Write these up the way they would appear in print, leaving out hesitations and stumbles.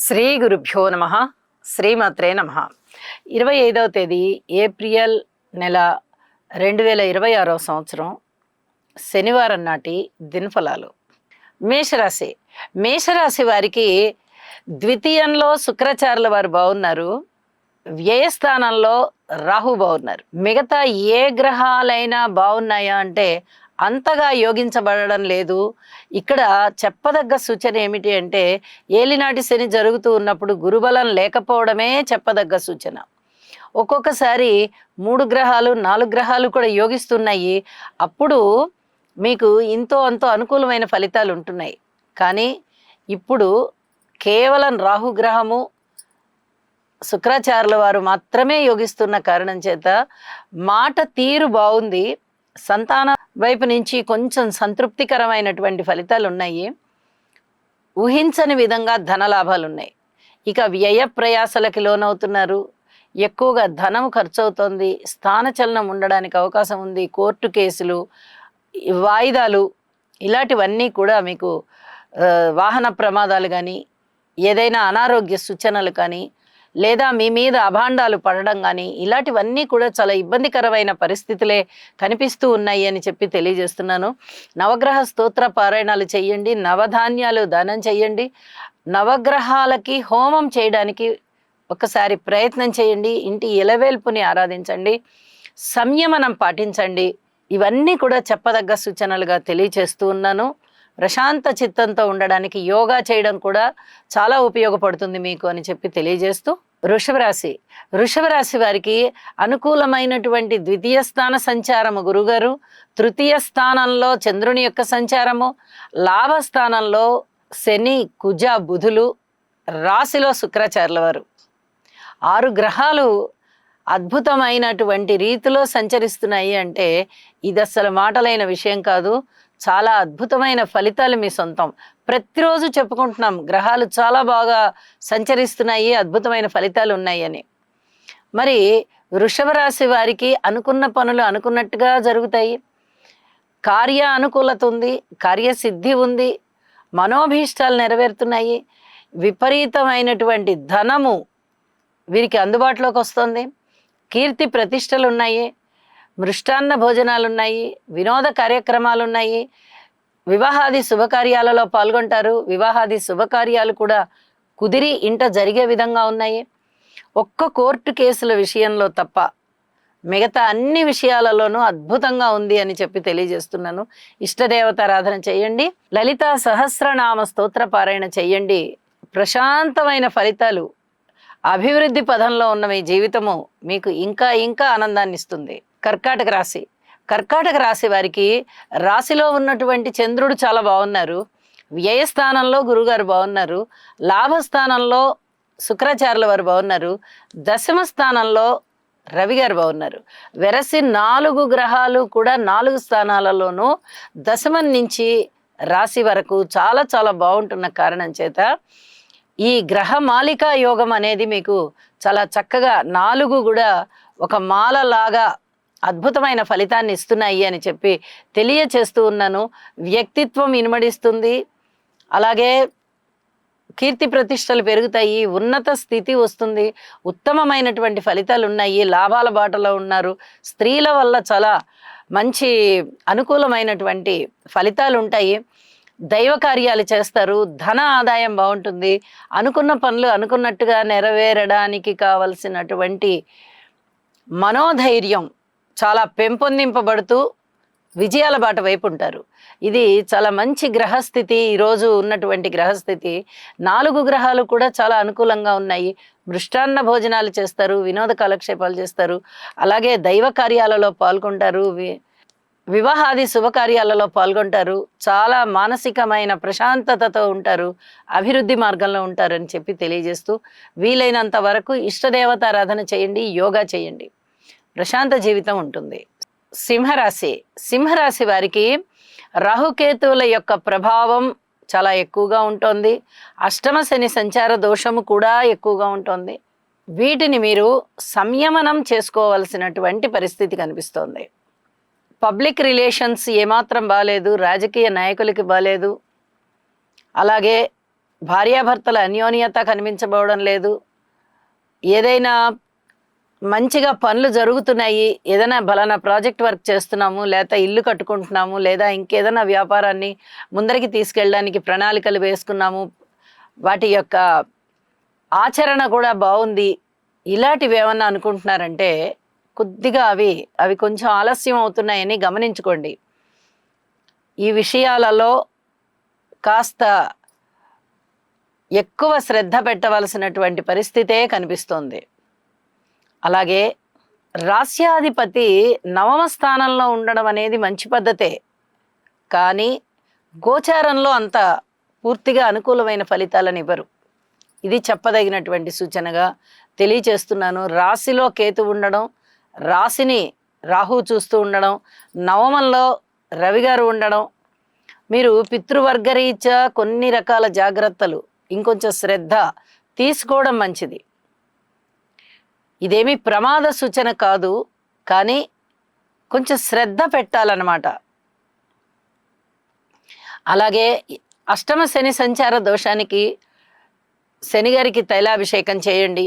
శ్రీ గురుభ్యో నమ. శ్రీమాత్రే నమ. 25వ తేదీ ఏప్రిల్ నెల 2026 సంవత్సరం శనివారం నాటి దినఫలాలు. మేషరాశి. మేషరాశి వారికి ద్వితీయంలో శుక్రాచార్యుల వారు బాగున్నారు, వ్యయస్థానంలో రాహు బాగున్నారు. మిగతా ఏ గ్రహాలైనా బాగున్నాయా అంటే అంతగా యోగించబడడం లేదు. ఇక్కడ చెప్పదగ్గ సూచన ఏమిటి అంటే ఏలినాటి శని జరుగుతూ ఉన్నప్పుడు గురుబలం లేకపోవడమే చెప్పదగ్గ సూచన. ఒక్కొక్కసారి 3 గ్రహాలు 4 గ్రహాలు కూడా యోగిస్తున్నాయి. అప్పుడు మీకు ఇంతో అంతో అనుకూలమైన ఫలితాలు ఉంటున్నాయి. కానీ ఇప్పుడు కేవలం రాహుగ్రహము శుక్రాచార్యుల వారు మాత్రమే యోగిస్తున్న కారణం చేత మాట తీరు బాగుంది. సంతాన వైపు నుంచి కొంచెం సంతృప్తికరమైనటువంటి ఫలితాలు ఉన్నాయి. ఊహించని విధంగా ధనలాభాలు ఉన్నాయి. ఇక వ్యయ ప్రయాసలకి లోనవుతున్నారు. ఎక్కువగా ధనం ఖర్చు అవుతుంది. స్థానచలనం ఉండడానికి అవకాశం ఉంది. కోర్టు కేసులు, వాయిదాలు ఇలాంటివన్నీ కూడా మీకు వాహన ప్రమాదాలు కానీ, ఏదైనా అనారోగ్య సూచనలు కానీ, లేదా మీ మీద అభాండాలు పడడం కానీ ఇలాంటివన్నీ కూడా చాలా ఇబ్బందికరమైన పరిస్థితులే కనిపిస్తూ ఉన్నాయి అని చెప్పి తెలియజేస్తున్నాను. నవగ్రహ స్తోత్ర పారాయణాలు చేయండి, నవధాన్యాలు దానం చేయండి, నవగ్రహాలకి హోమం చేయడానికి ఒకసారి ప్రయత్నం చేయండి, ఇంటి ఎలవేల్పుని ఆరాధించండి, సంయమనం పాటించండి. ఇవన్నీ కూడా చెప్పదగ్గ సూచనలుగా తెలియచేస్తూ ఉన్నాను. ప్రశాంత చిత్తంతో ఉండడానికి యోగా చేయడం కూడా చాలా ఉపయోగపడుతుంది మీకు అని చెప్పి తెలియజేస్తూ, వృషభ రాశి. వృషభ రాశి వారికి అనుకూలమైనటువంటి ద్వితీయ స్థాన సంచారము గురుగారు, తృతీయ స్థానంలో చంద్రుని యొక్క సంచారము, లాభస్థానంలో శని కుజ బుధులు, రాశిలో శుక్రాచార్యుల వారు, 6 గ్రహాలు అద్భుతమైనటువంటి రీతిలో సంచరిస్తున్నాయి అంటే ఇది అసలు మాటలైన విషయం కాదు. చాలా అద్భుతమైన ఫలితాలు మీ సొంతం. ప్రతిరోజు చెప్పుకుంటున్నాం గ్రహాలు చాలా బాగా సంచరిస్తున్నాయి, అద్భుతమైన ఫలితాలు ఉన్నాయి అని. మరి వృషభ రాశి వారికి అనుకున్న పనులు అనుకున్నట్టుగా జరుగుతాయి. కార్య అనుకూలత ఉంది, కార్యసిద్ధి ఉంది, మనోభీష్టాలు నెరవేరుతున్నాయి. విపరీతమైనటువంటి ధనము వీరికి అందుబాటులోకి వస్తుంది. కీర్తి ప్రతిష్టలు ఉన్నాయి, మృష్టాన్న భోజనాలు ఉన్నాయి, వినోద కార్యక్రమాలు ఉన్నాయి, వివాహాది శుభకార్యాలలో పాల్గొంటారు. వివాహాది శుభకార్యాలు కూడా కుదిరి ఇంట జరిగే విధంగా ఉన్నాయి. ఒక్క కోర్టు కేసుల విషయంలో తప్ప మిగతా అన్ని విషయాలలోనూ అద్భుతంగా ఉంది అని చెప్పి తెలియజేస్తున్నాను. ఇష్టదేవతారాధన చేయండి, లలితా సహస్రనామ స్తోత్ర పారాయణ చేయండి. ప్రశాంతమైన ఫలితాలు, అభివృద్ధి పదంలో ఉన్న మీ జీవితము మీకు ఇంకా ఇంకా ఆనందాన్ని ఇస్తుంది. కర్కాటక రాశి. కర్కాటక రాశి వారికి రాశిలో ఉన్నటువంటి చంద్రుడు చాలా బాగున్నారు, వ్యయస్థానంలో గురుగారు బాగున్నారు, లాభస్థానంలో శుక్రాచార్యుల వారు బాగున్నారు, దశమ స్థానంలో రవి గారు బాగున్నారు. వెరసి 4 గ్రహాలు కూడా 4 స్థానాలలోనూ దశమం నుంచి రాశి వరకు చాలా చాలా బాగుంటున్న కారణం చేత ఈ గ్రహ మాలికా యోగం అనేది మీకు చాలా చక్కగా 4 కూడా ఒక మాలలాగా అద్భుతమైన ఫలితాన్ని ఇస్తున్నాయి అని చెప్పి తెలియచేస్తూ ఉన్నాను. వ్యక్తిత్వం ఇనుమడిస్తుంది, అలాగే కీర్తి ప్రతిష్టలు పెరుగుతాయి, ఉన్నత స్థితి వస్తుంది, ఉత్తమమైనటువంటి ఫలితాలు ఉన్నాయి, లాభాల బాటలో ఉన్నారు. స్త్రీల వల్ల చాలా మంచి అనుకూలమైనటువంటి ఫలితాలు ఉంటాయి. దైవ కార్యాలు చేస్తారు, ధన ఆదాయం బాగుంటుంది, అనుకున్న పనులు అనుకున్నట్టుగా నెరవేరడానికి కావలసినటువంటి మనోధైర్యం చాలా పెంపొందింపబడుతూ విజయాల బాట వైపు ఉంటారు. ఇది చాలా మంచి గ్రహస్థితి. ఈరోజు ఉన్నటువంటి గ్రహస్థితి 4 గ్రహాలు కూడా చాలా అనుకూలంగా ఉన్నాయి. మృష్టాన్న భోజనాలు చేస్తారు, వినోద కాలక్షేపాలు చేస్తారు, అలాగే దైవ కార్యాలలో పాల్గొంటారు, వివాహాది శుభకార్యాలలో పాల్గొంటారు, చాలా మానసికమైన ప్రశాంతతతో ఉంటారు, అభివృద్ధి మార్గంలో ఉంటారని చెప్పి తెలియజేస్తూ, వీలైనంత వరకు ఇష్టదేవతారాధన చేయండి, యోగా చేయండి, ప్రశాంత జీవితం ఉంటుంది. సింహరాశి. సింహరాశి వారికి రాహుకేతువుల యొక్క ప్రభావం చాలా ఎక్కువగా ఉంటుంది. అష్టమ శని సంచార దోషము కూడా ఎక్కువగా ఉంటుంది. వీటిని మీరు సంయమనం చేసుకోవాల్సినటువంటి పరిస్థితి కనిపిస్తోంది. పబ్లిక్ రిలేషన్స్ ఏమాత్రం బాలేదు, రాజకీయ నాయకులకి బాలేదు, అలాగే భార్యాభర్తల అన్యోన్యత కనిపించబోవడం లేదు. ఏదైనా మంచిగా పనులు జరుగుతున్నాయి, ఏదైనా బలానా ప్రాజెక్ట్ వర్క్ చేస్తున్నాము, లేదా ఇల్లు కట్టుకుంటున్నాము, లేదా ఇంకేదైనా వ్యాపారాన్ని ముందరికి తీసుకెళ్ళడానికి ప్రణాళికలు వేసుకున్నాము, వాటి యొక్క ఆచరణ కూడా బాగుంది. ఇలాంటివి ఏమన్నా అనుకుంటున్నారంటే కొద్దిగా అవి కొంచెం ఆలస్యం అవుతున్నాయని గమనించుకోండి. ఈ విషయాలలో కాస్త ఎక్కువ శ్రద్ధ పెట్టవలసినటువంటి పరిస్థితే కనిపిస్తోంది. అలాగే రాస్యాధిపతి నవమ స్థానంలో ఉండడం అనేది మంచి పద్ధతే, కానీ గోచారంలో అంత పూర్తిగా అనుకూలమైన ఫలితాలను ఇవ్వరు. ఇది చెప్పదగినటువంటి సూచనగా తెలియచేస్తున్నాను. రాశిలో కేతు ఉండడం, రాశిని రాహు చూస్తూ ఉండడం, నవమంలో రవిగారు ఉండడం, మీరు పితృవర్గరీత్యా కొన్ని రకాల జాగ్రత్తలు ఇంకొంచెం శ్రద్ధ తీసుకోవడం మంచిది. ఇదేమీ ప్రమాద సూచన కాదు, కానీ కొంచెం శ్రద్ధ పెట్టాలన్నమాట. అలాగే అష్టమ శని సంచార దోషానికి శనిగారికి తైలాభిషేకం చేయండి.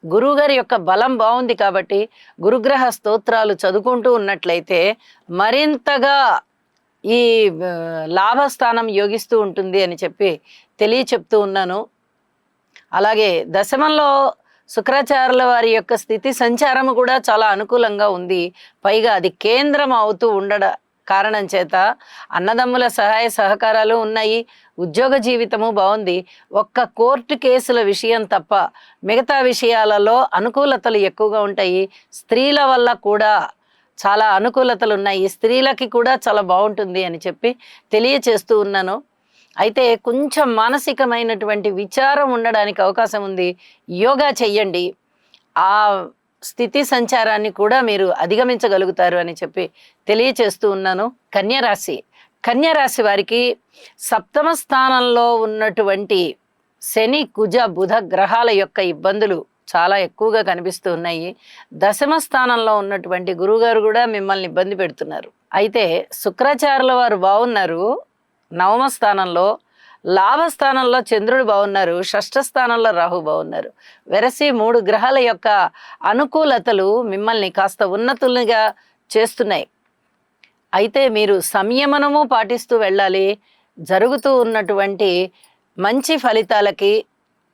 గురువుగారి యొక్క బలం బాగుంది కాబట్టి గురుగ్రహ స్తోత్రాలు చదువుకుంటూ ఉన్నట్లయితే మరింతగా ఈ లాభస్థానం యోగిస్తూ ఉంటుంది అని చెప్పి చెప్తూ ఉన్నాను. అలాగే దశమంలో శుక్రాచార్యుల వారి యొక్క స్థితి సంచారము కూడా చాలా అనుకూలంగా ఉంది. పైగా అది కేంద్రం అవుతూ ఉండడం కారణం చేత అన్నదమ్ముల సహాయ సహకారాలు ఉన్నాయి. ఉద్యోగ జీవితము బాగుంది. ఒక్క కోర్టు కేసుల విషయం తప్ప మిగతా విషయాలలో అనుకూలతలు ఎక్కువగా ఉంటాయి. స్త్రీల వల్ల కూడా చాలా అనుకూలతలు ఉన్నాయి. స్త్రీలకి కూడా చాలా బాగుంటుంది అని చెప్పి తెలియచేస్తూ ఉన్నాను. అయితే కొంచెం మానసికమైనటువంటి విచారం ఉండడానికి అవకాశం ఉంది. యోగా చెయ్యండి, ఆ స్థితి సంచారాన్ని కూడా మీరు అధిగమించగలుగుతారు అని చెప్పి తెలియచేస్తూ ఉన్నాను. కన్యరాశి వారికి సప్తమ స్థానంలో ఉన్నటువంటి శని కుజ బుధ గ్రహాల యొక్క ఇబ్బందులు చాలా ఎక్కువగా కనిపిస్తూ ఉన్నాయి. దశమ స్థానంలో ఉన్నటువంటి గురువుగారు కూడా మిమ్మల్ని ఇబ్బంది పెడుతున్నారు. అయితే శుక్రాచార్యుల వారు బాగున్నారు నవమ స్థానంలో, లాభస్థానంలో చంద్రుడు బాగున్నారు, షష్ఠ స్థానంలో రాహు బాగున్నారు. వెరసి 3 గ్రహాల యొక్క అనుకూలతలు మిమ్మల్ని కాస్త ఉన్నతులుగా చేస్తున్నాయి. అయితే మీరు సంయమనము పాటిస్తూ వెళ్ళాలి. జరుగుతూ ఉన్నటువంటి మంచి ఫలితాలకి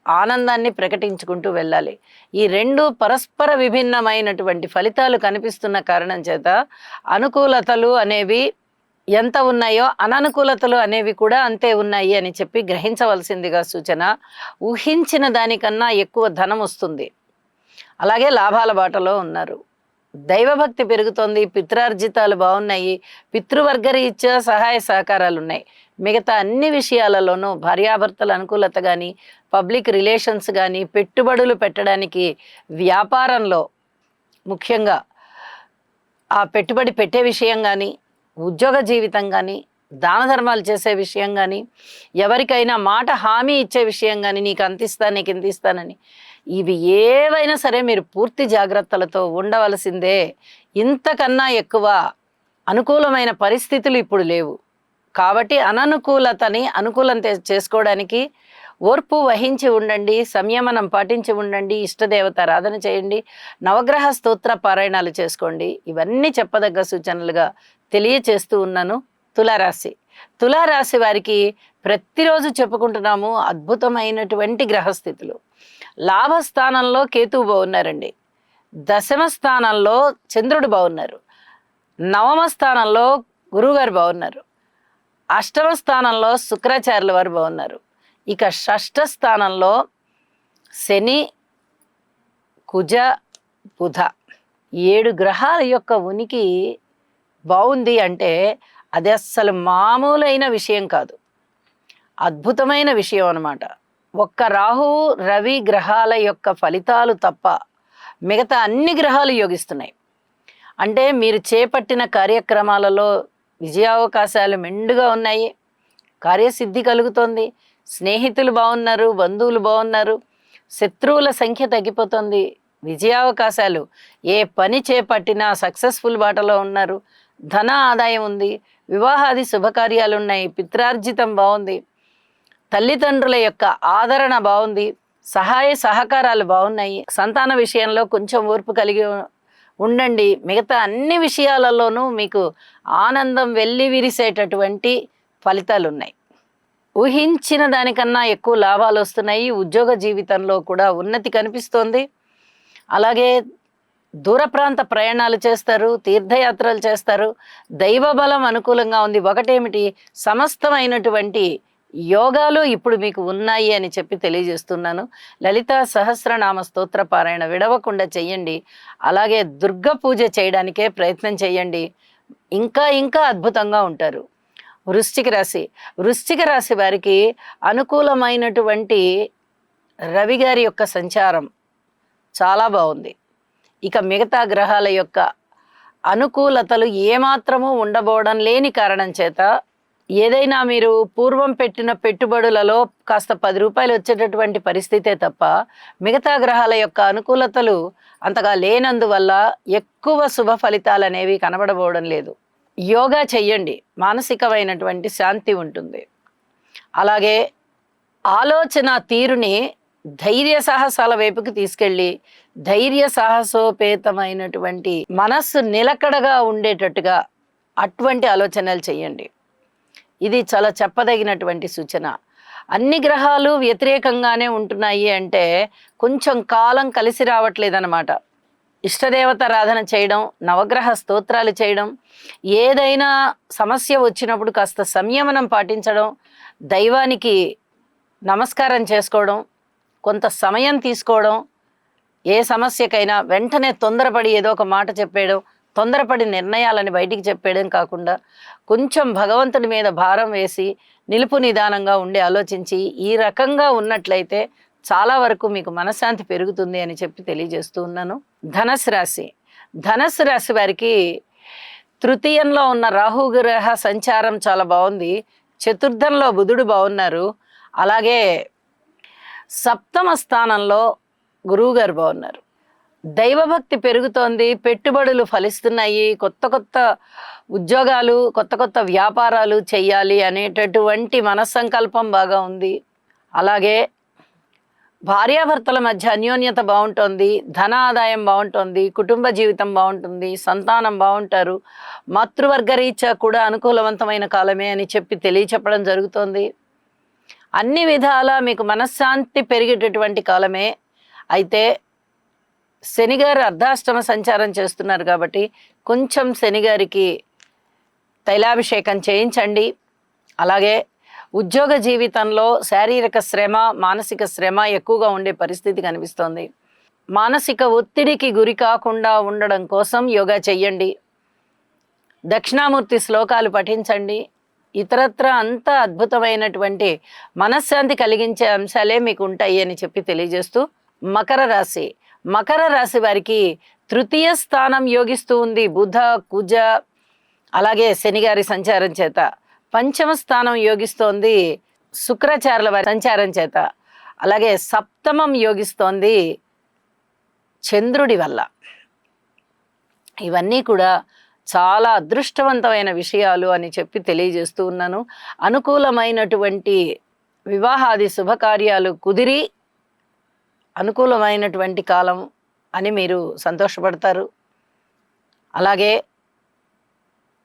ఆనందాన్ని ప్రకటించుకుంటూ వెళ్ళాలి. ఈ 2 పరస్పర విభిన్నమైనటువంటి ఫలితాలు కనిపిస్తున్న కారణం చేత అనుకూలతలు అనేవి ఎంత ఉన్నాయో అననుకూలతలు అనేవి కూడా అంతే ఉన్నాయి అని చెప్పి గ్రహించవలసిందిగా సూచన. ఊహించిన దానికన్నా ఎక్కువ ధనం వస్తుంది. అలాగే లాభాల బాటలో ఉన్నారు. దైవభక్తి పెరుగుతోంది. పిత్రార్జితాలు బాగున్నాయి. పితృవర్గరీత్యా సహాయ సహకారాలు ఉన్నాయి. మిగతా అన్ని విషయాలలోనూ భార్యాభర్తల అనుకూలత కానీ, పబ్లిక్ రిలేషన్స్ కానీ, పెట్టుబడులు పెట్టడానికి వ్యాపారంలో ముఖ్యంగా ఆ పెట్టుబడి పెట్టే విషయం కానీ, ఉద్యోగ జీవితం కానీ, దాన ధర్మాలు చేసే విషయం కానీ, ఎవరికైనా మాట హామీ ఇచ్చే విషయం కానీ, నీకు అంతిస్తాను నీకు ఇంత ఇస్తానని, ఇవి ఏవైనా సరే మీరు పూర్తి జాగ్రత్తలతో ఉండవలసిందే. ఇంతకన్నా ఎక్కువ అనుకూలమైన పరిస్థితులు ఇప్పుడు లేవు. కాబట్టి అననుకూలతని అనుకూలం చేసుకోవడానికి ఓర్పు వహించి ఉండండి, సంయమనం పాటించి ఉండండి, ఇష్టదేవత ఆరాధన చేయండి, నవగ్రహ స్తోత్ర పారాయణాలు చేసుకోండి. ఇవన్నీ చెప్పదగ్గ సూచనలుగా తెలియచేస్తూ ఉన్నాను. తులారాశి వారికి ప్రతిరోజు చెప్పుకుంటున్నాము అద్భుతమైనటువంటి గ్రహస్థితులు. లాభస్థానంలో కేతువు బాగున్నారండి, దశమ స్థానంలో చంద్రుడు బాగున్నారు, నవమ స్థానంలో గురువుగారు బాగున్నారు, అష్టమ స్థానంలో శుక్రాచార్యుల వారు బాగున్నారు. ఇక షష్ఠ స్థానంలో శని కుజ బుధ 7 గ్రహాల యొక్క ఉనికి బాగుంది అంటే అది అస్సలు మామూలైన విషయం కాదు, అద్భుతమైన విషయం అన్నమాట. ఒక్క రాహు రవి గ్రహాల యొక్క ఫలితాలు తప్ప మిగతా అన్ని గ్రహాలు యోగిస్తున్నాయి. అంటే మీరు చేపట్టిన కార్యక్రమాలలో విజయావకాశాలు మెండుగా ఉన్నాయి, కార్యసిద్ధి కలుగుతోంది, స్నేహితులు బాగున్నారు, బంధువులు బాగున్నారు, శత్రువుల సంఖ్య తగ్గిపోతుంది, విజయావకాశాలు ఏ పని చేపట్టినా సక్సెస్ఫుల్ బాటలో ఉన్నారు, ధన ఆదాయం ఉంది, వివాహాది శుభకార్యాలు ఉన్నాయి, పిత్రార్జితం బాగుంది, తల్లిదండ్రుల యొక్క ఆదరణ బాగుంది, సహాయ సహకారాలు బాగున్నాయి. సంతాన విషయంలో కొంచెం ఓర్పు కలిగి ఉండండి. మిగతా అన్ని విషయాలలోనూ మీకు ఆనందం వెల్లి విరిసేటటువంటి ఫలితాలు ఉన్నాయి. ఊహించిన దానికన్నా ఎక్కువ లాభాలు వస్తున్నాయి. ఉద్యోగ జీవితంలో కూడా ఉన్నతి కనిపిస్తోంది. అలాగే దూర ప్రాంత ప్రయాణాలు చేస్తారు, తీర్థయాత్రలు చేస్తారు. దైవ బలం అనుకూలంగా ఉంది. ఒకటేమిటి, సమస్తమైనటువంటి యోగాలు ఇప్పుడు మీకు ఉన్నాయి అని చెప్పి తెలియజేస్తున్నాను. లలితా సహస్రనామ స్తోత్ర పారాయణ విడవకుండా చెయ్యండి. అలాగే దుర్గ పూజ చేయడానికే ప్రయత్నం చేయండి. ఇంకా ఇంకా అద్భుతంగా ఉంటారు. వృశ్చిక రాశి వారికి అనుకూలమైనటువంటి రవి గారి యొక్క సంచారం చాలా బాగుంది. ఇక మిగతా గ్రహాల యొక్క అనుకూలతలు ఏమాత్రము ఉండబోవడం లేని కారణం చేత ఏదైనా మీరు పూర్వం పెట్టిన పెట్టుబడులలో కాస్త 10 రూపాయలు వచ్చేటటువంటి పరిస్థితే తప్ప మిగతా గ్రహాల యొక్క అనుకూలతలు అంతగా లేనందువల్ల ఎక్కువ శుభ ఫలితాలు అనేవి కనబడబోవడం లేదు. యోగా చెయ్యండి, మానసికమైనటువంటి శాంతి ఉంటుంది. అలాగే ఆలోచన తీరుని ధైర్య సాహసాల వైపుకి తీసుకెళ్ళి ధైర్య సాహసోపేతమైనటువంటి మనస్సు నిలకడగా ఉండేటట్టుగా అటువంటి ఆలోచనలు చెయ్యండి. ఇది చాలా చెప్పదగినటువంటి సూచన. అన్ని గ్రహాలు వ్యతిరేకంగానే ఉంటున్నాయి అంటే కొంచెం కాలం కలిసి రావట్లేదన్నమాట. ఇష్టదేవతారాధన చేయడం, నవగ్రహ స్తోత్రాలు చేయడం, ఏదైనా సమస్య వచ్చినప్పుడు కాస్త సంయమనం పాటించడం, దైవానికి నమస్కారం చేసుకోవడం, కొంత సమయం తీసుకోవడం, ఏ సమస్యకైనా వెంటనే తొందరపడి ఏదో ఒక మాట చెప్పేయడం, తొందరపడి నిర్ణయాలని బయటికి చెప్పేయడం కాకుండా కొంచెం భగవంతుడి మీద భారం వేసి నిలుపు నిదానంగా ఉండి ఆలోచించి ఈ రకంగా ఉన్నట్లయితే చాలా వరకు మీకు మనశ్శాంతి పెరుగుతుంది అని చెప్పి తెలియజేస్తూ ఉన్నాను. ధనస్సు రాశి వారికి తృతీయంలో ఉన్న రాహుగ్రహ సంచారం చాలా బాగుంది. చతుర్థంలో బుధుడు బాగున్నారు. అలాగే సప్తమ స్థానంలో గురువుగారు బాగున్నారు. దైవభక్తి పెరుగుతోంది, పెట్టుబడులు ఫలిస్తున్నాయి, కొత్త కొత్త ఉద్యోగాలు, కొత్త కొత్త వ్యాపారాలు చెయ్యాలి అనేటటువంటి మనస్సంకల్పం బాగా ఉంది. అలాగే భార్యాభర్తల మధ్య అన్యోన్యత బాగుంటుంది, ధన ఆదాయం బాగుంటుంది, కుటుంబ జీవితం బాగుంటుంది, సంతానం బాగుంటారు. మాతృవర్గ రీత్యా కూడా అనుకూలవంతమైన కాలమే అని చెప్పి తెలియచెప్పడం జరుగుతోంది. అన్ని విధాలా మీకు మనశ్శాంతి పెరిగేటటువంటి కాలమే. అయితే శనిగారు అర్ధాష్టమ సంచారం చేస్తున్నారు కాబట్టి కొంచెం శనిగారికి తైలాభిషేకం చేయించండి. అలాగే ఉద్యోగ జీవితంలో శారీరక శ్రమ, మానసిక శ్రమ ఎక్కువగా ఉండే పరిస్థితి కనిపిస్తోంది. మానసిక ఒత్తిడికి గురి కాకుండా ఉండడం కోసం యోగా చెయ్యండి, దక్షిణామూర్తి శ్లోకాలు పఠించండి. ఇతరత్ర అంతా అద్భుతమైనటువంటి మనశ్శాంతి కలిగించే అంశాలే మీకు ఉంటాయి అని చెప్పి తెలియజేస్తూ మకర రాశి వారికి తృతీయ స్థానం యోగిస్తూ ఉంది బుధ, కుజ, అలాగే శనిగారి సంచారం చేత. పంచమ స్థానం యోగిస్తోంది శుక్రాచార్యుల వారి సంచారం చేత. అలాగే సప్తమం యోగిస్తోంది చంద్రుడి వల్ల. ఇవన్నీ కూడా చాలా అదృష్టవంతమైన విషయాలు అని చెప్పి తెలియజేస్తూ ఉన్నాను. అనుకూలమైనటువంటి వివాహాది శుభకార్యాలు కుదిరి అనుకూలమైనటువంటి కాలం అని మీరు సంతోషపడతారు. అలాగే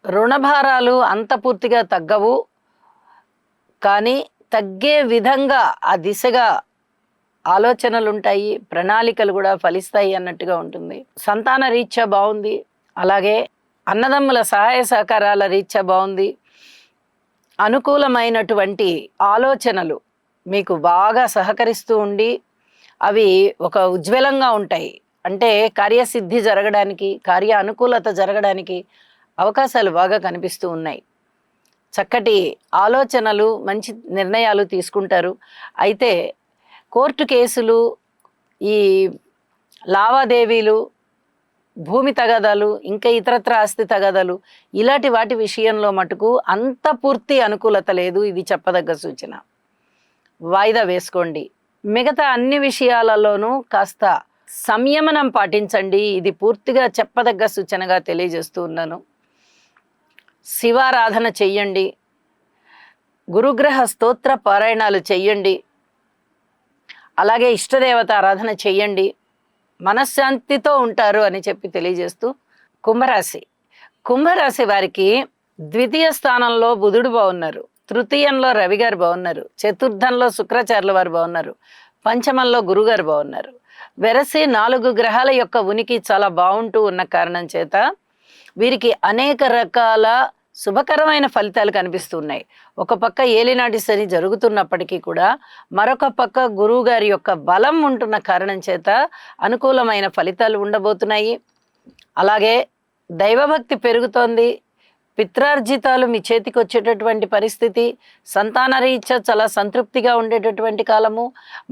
రుణభారాలు అంత పూర్తిగా తగ్గవు, కానీ తగ్గే విధంగా ఆ దిశగా ఆలోచనలు ఉంటాయి, ప్రణాళికలు కూడా ఫలిస్తాయి అన్నట్టుగా ఉంటుంది. సంతాన రీత్యా బాగుంది. అలాగే అన్నదమ్ముల సహాయ సహకారాల రీత్యా బాగుంది. అనుకూలమైనటువంటి ఆలోచనలు మీకు బాగా సహకరిస్తూ ఉండి అవి ఒక ఉజ్వలంగా ఉంటాయి. అంటే కార్యసిద్ధి జరగడానికి, కార్య అనుకూలత జరగడానికి అవకాశాలు బాగా కనిపిస్తూ ఉన్నాయి. చక్కటి ఆలోచనలు, మంచి నిర్ణయాలు తీసుకుంటారు. అయితే కోర్టు కేసులు, ఈ లావాదేవీలు, భూమి తగాదాలు, ఇంకా ఇతరత్ర ఆస్తి తగాదాలు, ఇలాంటి వాటి విషయంలో మటుకు అంత పూర్తి అనుకూలత లేదు. ఇది చెప్పదగ్గ సూచన. వాయిదా వేసుకోండి. మిగతా అన్ని విషయాలలోనూ కాస్త సంయమనం పాటించండి. ఇది పూర్తిగా చెప్పదగ్గ సూచనగా తెలియజేస్తూ ఉన్నాను. శివారాధన చెయ్యండి. గురుగ్రహ స్తోత్ర పారాయణాలు చెయ్యండి. అలాగే ఇష్టదేవత ఆరాధన చెయ్యండి. మనశ్శాంతితో ఉంటారు అని చెప్పి తెలియజేస్తూ, కుంభరాశి. కుంభరాశి వారికి ద్వితీయ స్థానంలో బుధుడు బాగున్నారు, తృతీయంలో రవి గారు బాగున్నారు, చతుర్థంలో శుక్రాచార్యుల వారు బాగున్నారు, పంచమంలో గురుగారు బాగున్నారు. వెరసి 4 గ్రహాల యొక్క ఉనికి చాలా బాగుంటూ ఉన్న కారణం చేత వీరికి అనేక రకాల శుభకరమైన ఫలితాలు కనిపిస్తున్నాయి. ఒక పక్క ఏలినాటి శని జరుగుతున్నప్పటికీ కూడా మరొక పక్క గురువు గారి యొక్క బలం ఉంటున్న కారణం చేత అనుకూలమైన ఫలితాలు ఉండబోతున్నాయి. అలాగే దైవభక్తి పెరుగుతోంది. పిత్రార్జితాలు మీ చేతికి వచ్చేటటువంటి పరిస్థితి, సంతాన రీత్యా చాలా సంతృప్తిగా ఉండేటటువంటి కాలము,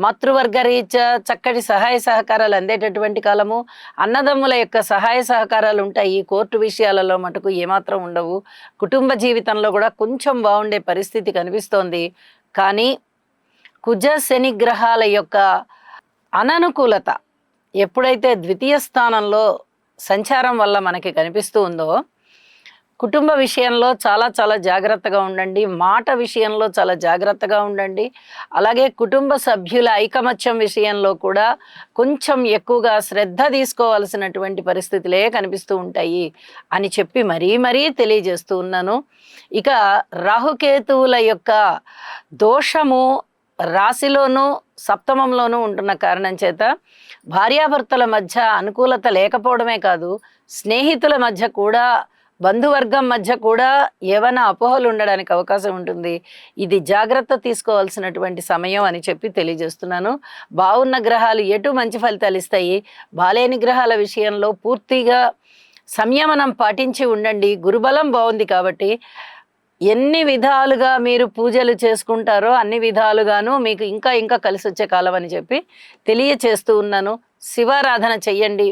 మాతృవర్గ రీత్యా చక్కటి సహాయ సహకారాలు అందేటటువంటి కాలము, అన్నదమ్ముల యొక్క సహాయ సహకారాలు ఉంటాయి. కోర్టు విషయాలలో మటుకు ఏమాత్రం ఉండవు. కుటుంబ జీవితంలో కూడా కొంచెం బాగుండే పరిస్థితి కనిపిస్తోంది. కానీ కుజ శని గ్రహాల యొక్క అననుకూలత ఎప్పుడైతే ద్వితీయ స్థానంలో సంచారం వల్ల మనకి కనిపిస్తూ ఉందో, కుటుంబ విషయంలో చాలా చాలా జాగ్రత్తగా ఉండండి. మాట విషయంలో చాలా జాగ్రత్తగా ఉండండి. అలాగే కుటుంబ సభ్యుల ఐకమత్యం విషయంలో కూడా కొంచెం ఎక్కువగా శ్రద్ధ తీసుకోవాల్సినటువంటి పరిస్థితులే కనిపిస్తూ ఉంటాయి అని చెప్పి మరీ తెలియజేస్తూ ఉన్నాను. ఇక రాహుకేతువుల యొక్క దోషము రాశిలోనూ సప్తమంలోనూ ఉంటున్న కారణం చేత భార్యాభర్తల మధ్య అనుకూలత లేకపోవడమే కాదు, స్నేహితుల మధ్య కూడా, బంధువర్గం మధ్య కూడా ఏమైనా అపోహలు ఉండడానికి అవకాశం ఉంటుంది. ఇది జాగ్రత్త తీసుకోవాల్సినటువంటి సమయం అని చెప్పి తెలియజేస్తున్నాను. బాగున్న గ్రహాలు ఎటు మంచి ఫలితాలు ఇస్తాయి, బాలేని గ్రహాల విషయంలో పూర్తిగా సంయమనం పాటించి ఉండండి. గురుబలం బాగుంది కాబట్టి ఎన్ని విధాలుగా మీరు పూజలు చేసుకుంటారో అన్ని విధాలుగాను మీకు ఇంకా కలిసి వచ్చే కాలం అని చెప్పి తెలియచేస్తూ ఉన్నాను. శివారాధన చెయ్యండి.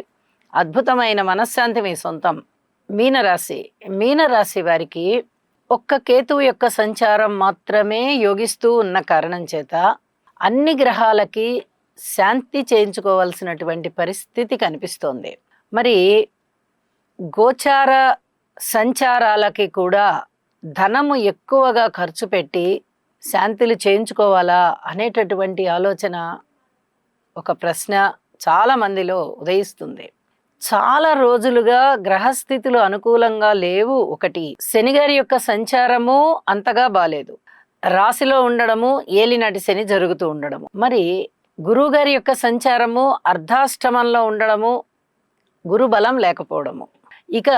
అద్భుతమైన మనశ్శాంతి మీ సొంతం. మీనరాశి వారికి ఒక్క కేతువు యొక్క సంచారం మాత్రమే యోగిస్తూ ఉన్న కారణం చేత అన్ని గ్రహాలకి శాంతి చేయించుకోవాల్సినటువంటి పరిస్థితి కనిపిస్తోంది. మరి గోచార సంచారాలకి కూడా ధనము ఎక్కువగా ఖర్చు పెట్టి శాంతిలు చేయించుకోవాలా అనేటటువంటి ఆలోచన, ఒక ప్రశ్న చాలా మందిలో ఉదయిస్తుంది. చాలా రోజులుగా గ్రహస్థితులు అనుకూలంగా లేవు. ఒకటి, శనిగారి యొక్క సంచారము అంతగా బాలేదు, రాశిలో ఉండడము, ఏలినాటి శని జరుగుతూ ఉండడము. మరి గురువు గారి యొక్క సంచారము అర్ధాష్టమంలో ఉండడము, గురు బలం లేకపోవడము. ఇక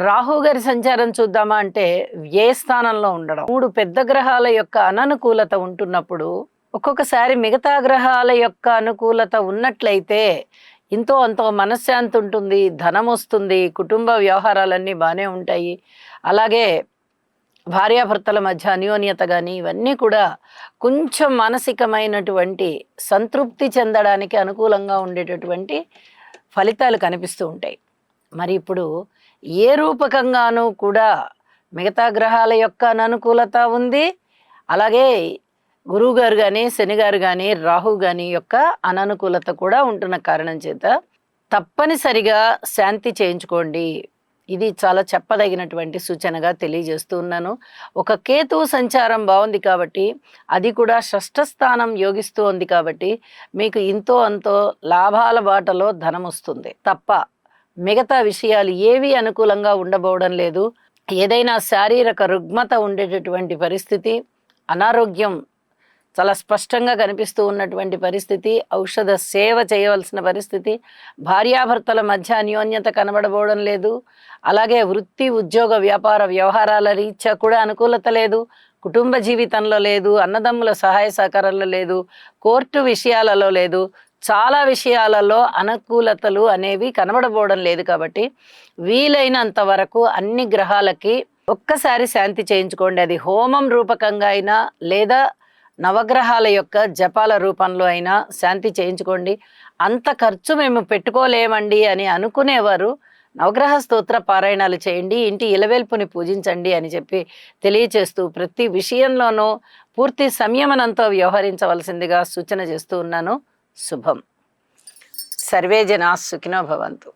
రాహు గారి సంచారం చూద్దామా అంటే వ్యయ స్థానంలో ఉండడం. 3 పెద్ద గ్రహాల యొక్క అననుకూలత ఉంటున్నప్పుడు ఒక్కొక్కసారి మిగతా గ్రహాల యొక్క అనుకూలత ఉన్నట్లయితే ఇంతో అంతో మనశ్శాంతి ఉంటుంది, ధనం వస్తుంది, కుటుంబ వ్యవహారాలన్నీ బాగానే ఉంటాయి. అలాగే భార్యాభర్తల మధ్య అన్యోన్యత కానీ ఇవన్నీ కూడా కొంచెం మానసికమైనటువంటి సంతృప్తి చెందడానికి అనుకూలంగా ఉండేటటువంటి ఫలితాలు కనిపిస్తూ ఉంటాయి. మరి ఇప్పుడు ఏ రూపకంగానూ కూడా మిగతా గ్రహాల యొక్క అననుకూలత ఉంది, అలాగే గురువు గారు కానీ, శని గారు కానీ, రాహు కానీ యొక్క అననుకూలత కూడా ఉంటున్న కారణం చేత తప్పనిసరిగా శాంతి చేయించుకోండి. ఇది చాలా చెప్పదగినటువంటి సూచనగా తెలియజేస్తూ ఉన్నాను. ఒక కేతువు సంచారం బాగుంది కాబట్టి, అది కూడా షష్ఠ స్థానం యోగిస్తూ ఉంది కాబట్టి మీకు ఇంతో అంతో లాభాల బాటలో ధనం వస్తుంది తప్ప మిగతా విషయాలు ఏవి అనుకూలంగా ఉండబోవడం లేదు. ఏదైనా శారీరక రుగ్మత ఉండేటటువంటి పరిస్థితి, అనారోగ్యం చాలా స్పష్టంగా కనిపిస్తూ ఉన్నటువంటి పరిస్థితి, ఔషధ సేవ చేయవలసిన పరిస్థితి, భార్యాభర్తల మధ్య అన్యోన్యత కనబడబోవడం లేదు. అలాగే వృత్తి, ఉద్యోగ, వ్యాపార వ్యవహారాల రీత్యా కూడా అనుకూలత లేదు, కుటుంబ జీవితంలో లేదు, అన్నదమ్ముల సహాయ సహకారాల్లో లేదు, కోర్టు విషయాలలో లేదు. చాలా విషయాలలో అనుకూలతలు అనేవి కనబడబోవడం లేదు. కాబట్టి వీలైనంత వరకు అన్ని గ్రహాలకి ఒక్కసారి శాంతి చేయించుకోండి. అది హోమం రూపకంగా అయినా లేదా నవగ్రహాల యొక్క జపాల రూపంలో అయినా శాంతి చేయించుకోండి. అంత ఖర్చు మేము పెట్టుకోలేమండి అని అనుకునేవారు నవగ్రహ స్తోత్ర పారాయణాలు చేయండి, ఇంటి ఇలవేల్పుని పూజించండి అని చెప్పి తెలియచేస్తూ ప్రతి విషయంలోనూ పూర్తి సంయమనంతో వ్యవహరించవలసిందిగా సూచన చేస్తూ ఉన్నాను. శుభం. సర్వే జనా సుఖినో భవంతు.